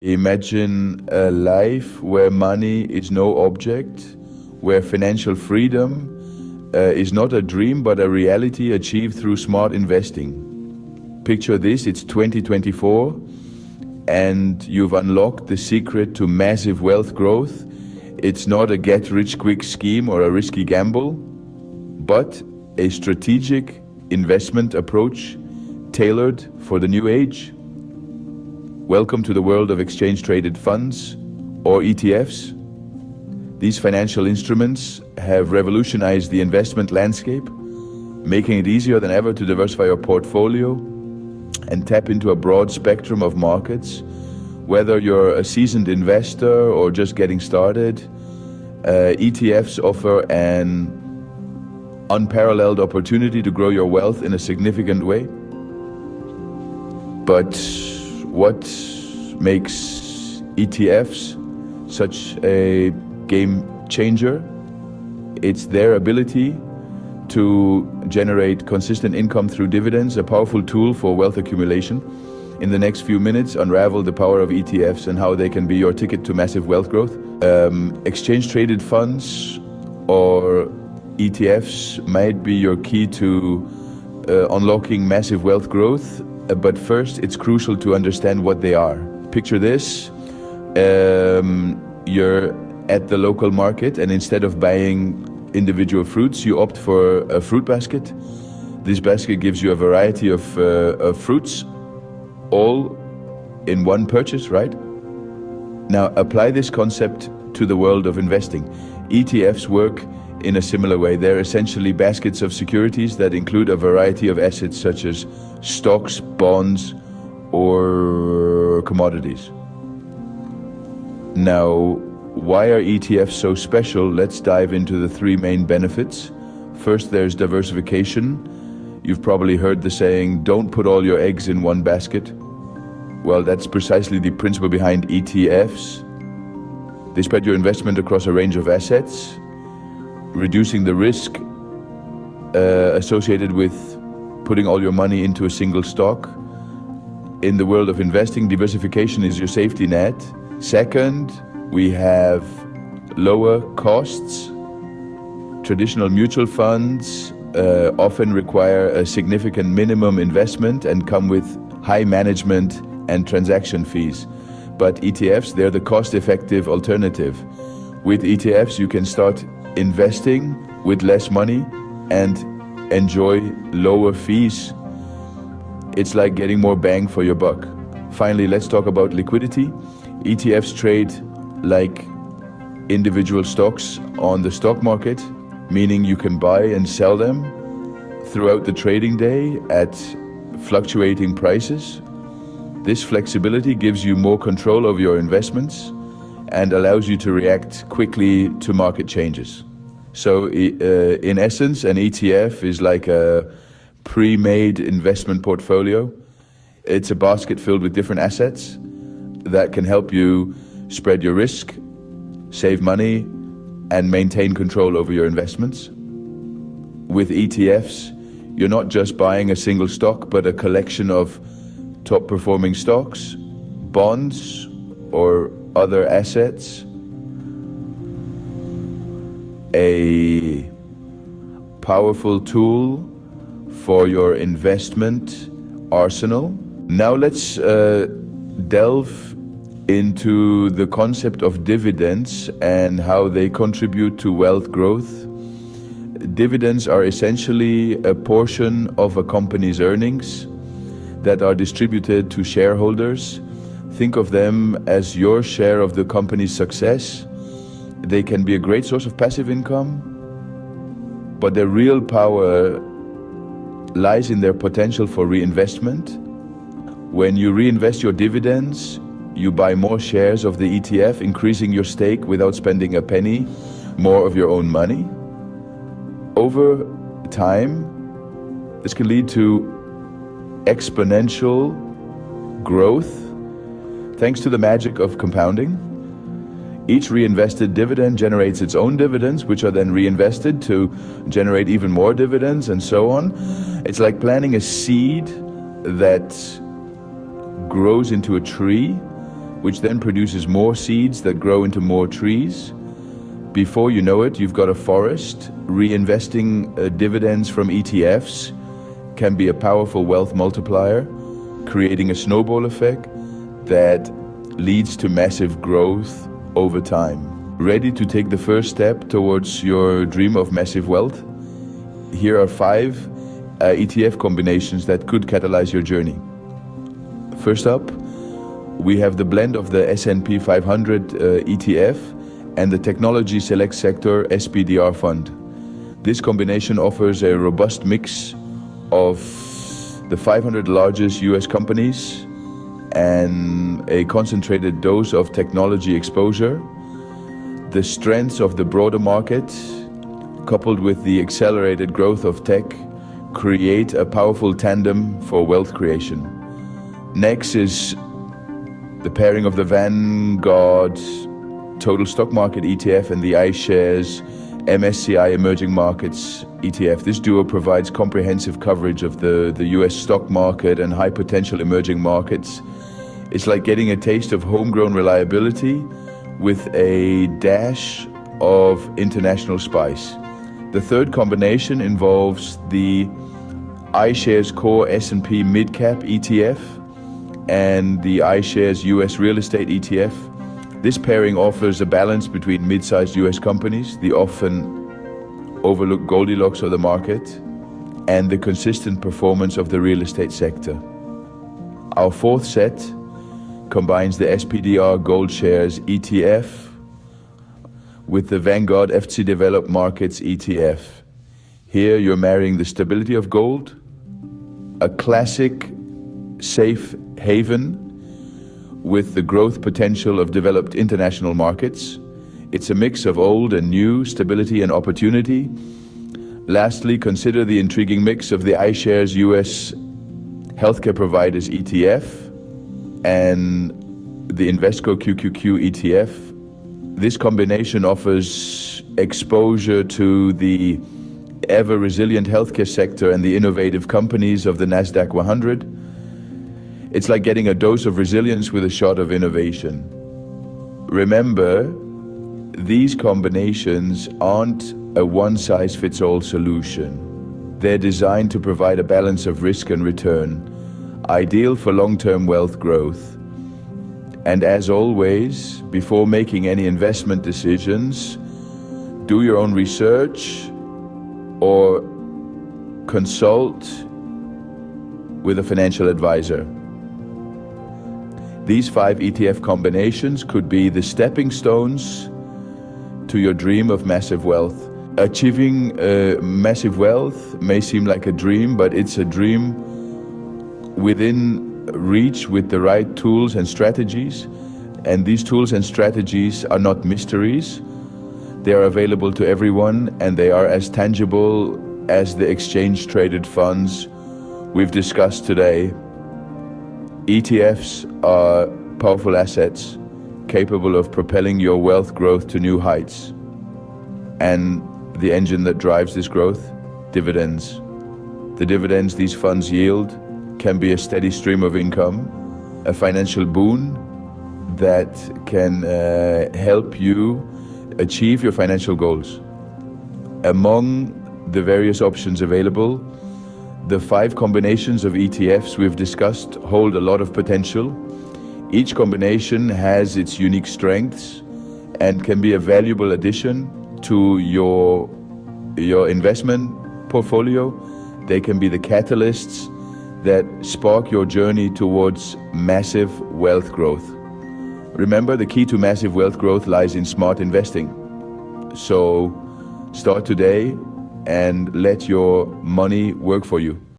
Imagine a life where money is no object, where financial freedom is not a dream but a reality achieved through smart investing. Picture this, it's 2024 and you've unlocked the secret to massive wealth growth. It's not a get-rich-quick scheme or a risky gamble, but a strategic investment approach tailored for the new age. Welcome to the world of exchange-traded funds, or ETFs. These financial instruments have revolutionized the investment landscape, making it easier than ever to diversify your portfolio and tap into a broad spectrum of markets. Whether you're a seasoned investor or just getting started, ETFs offer an unparalleled opportunity to grow your wealth in a significant way. But what makes ETFs such a game changer? It's their ability to generate consistent income through dividends, a powerful tool for wealth accumulation. In the next few minutes, unravel the power of ETFs and how they can be your ticket to massive wealth growth. Exchange-traded funds or ETFs might be your key to unlocking massive wealth growth, but first it's crucial to understand what they are. Picture this, you're at the local market and instead of buying individual fruits, you opt for a fruit basket. This basket gives you a variety of fruits, all in one purchase, right? Now apply this concept to the world of investing. ETFs work in a similar way. They're essentially baskets of securities that include a variety of assets such as stocks, bonds, or commodities. Now, why are ETFs so special? Let's dive into the three main benefits. First, there's diversification. You've probably heard the saying, don't put all your eggs in one basket. Well, that's precisely the principle behind ETFs. They spread your investment across a range of assets, reducing the risk associated with putting all your money into a single stock. In the world of investing, diversification is your safety net. Second, we have lower costs. Traditional mutual funds often require a significant minimum investment and come with high management and transaction fees. But ETFs, they're the cost-effective alternative. With ETFs, you can start investing with less money and enjoy lower fees. It's like getting more bang for your buck. Finally, let's talk about liquidity. ETFs trade like individual stocks on the stock market, meaning you can buy and sell them throughout the trading day at fluctuating prices. This flexibility gives you more control over your investments and allows you to react quickly to market changes. So in essence, an ETF is like a pre-made investment portfolio. It's a basket filled with different assets that can help you spread your risk, save money, and maintain control over your investments. With ETFs, you're not just buying a single stock, but a collection of top-performing stocks, bonds, or other assets. A powerful tool for your investment arsenal. Now let's delve into the concept of dividends and how they contribute to wealth growth. Dividends are essentially a portion of a company's earnings that are distributed to shareholders. Think of them as your share of the company's success. They can be a great source of passive income, but their real power lies in their potential for reinvestment. When you reinvest your dividends, you buy more shares of the ETF, increasing your stake without spending a penny more of your own money. Over time, this can lead to exponential growth thanks to the magic of compounding. Each reinvested dividend generates its own dividends, which are then reinvested to generate even more dividends, and so on. It's like planting a seed that grows into a tree which then produces more seeds that grow into more trees. Before you know it, you've got a forest. Reinvesting dividends from ETFs can be a powerful wealth multiplier, creating a snowball effect that leads to massive growth over time. Ready to take the first step towards your dream of massive wealth? Here are 5 ETF combinations that could catalyze your journey. First up, we have the blend of the S&P 500 ETF and the Technology Select Sector SPDR fund. This combination offers a robust mix of the 500 largest US companies and a concentrated dose of technology exposure. The strengths of the broader market, coupled with the accelerated growth of tech, create a powerful tandem for wealth creation. Next is the pairing of the Vanguard Total Stock Market ETF and the iShares MSCI Emerging Markets ETF. This duo provides comprehensive coverage of the US stock market and high potential emerging markets. It's like getting a taste of homegrown reliability with a dash of international spice. The third combination involves the iShares Core S&P Midcap ETF and the iShares US Real Estate ETF. This pairing offers a balance between mid-sized US companies, the often overlooked Goldilocks of the market, and the consistent performance of the real estate sector. Our fourth set combines the SPDR Gold Shares ETF with the Vanguard FTSE Developed Markets ETF. Here you're marrying the stability of gold, a classic safe haven, with the growth potential of developed international markets. It's a mix of old and new, stability and opportunity. Lastly, consider the intriguing mix of the iShares US Healthcare Providers ETF and the Invesco QQQ ETF. This combination offers exposure to the ever-resilient healthcare sector and the innovative companies of the NASDAQ 100. It's like getting a dose of resilience with a shot of innovation. Remember, these combinations aren't a one-size-fits-all solution. They're designed to provide a balance of risk and return, ideal for long-term wealth growth. And as always, before making any investment decisions, do your own research or consult with a financial advisor. These 5 ETF combinations could be the stepping stones to your dream of massive wealth. Achieving massive wealth may seem like a dream, but it's a dream within reach with the right tools and strategies. And these tools and strategies are not mysteries. They are available to everyone, and they are as tangible as the exchange-traded funds we've discussed today. ETFs are powerful assets capable of propelling your wealth growth to new heights. And the engine that drives this growth? Dividends. The dividends these funds yield can be a steady stream of income, a financial boon that can help you achieve your financial goals. Among the various options available, the 5 combinations of ETFs we've discussed hold a lot of potential. Each combination has its unique strengths and can be a valuable addition to your investment portfolio. They can be the catalysts that spark your journey towards massive wealth growth. Remember, the key to massive wealth growth lies in smart investing. So start today and let your money work for you.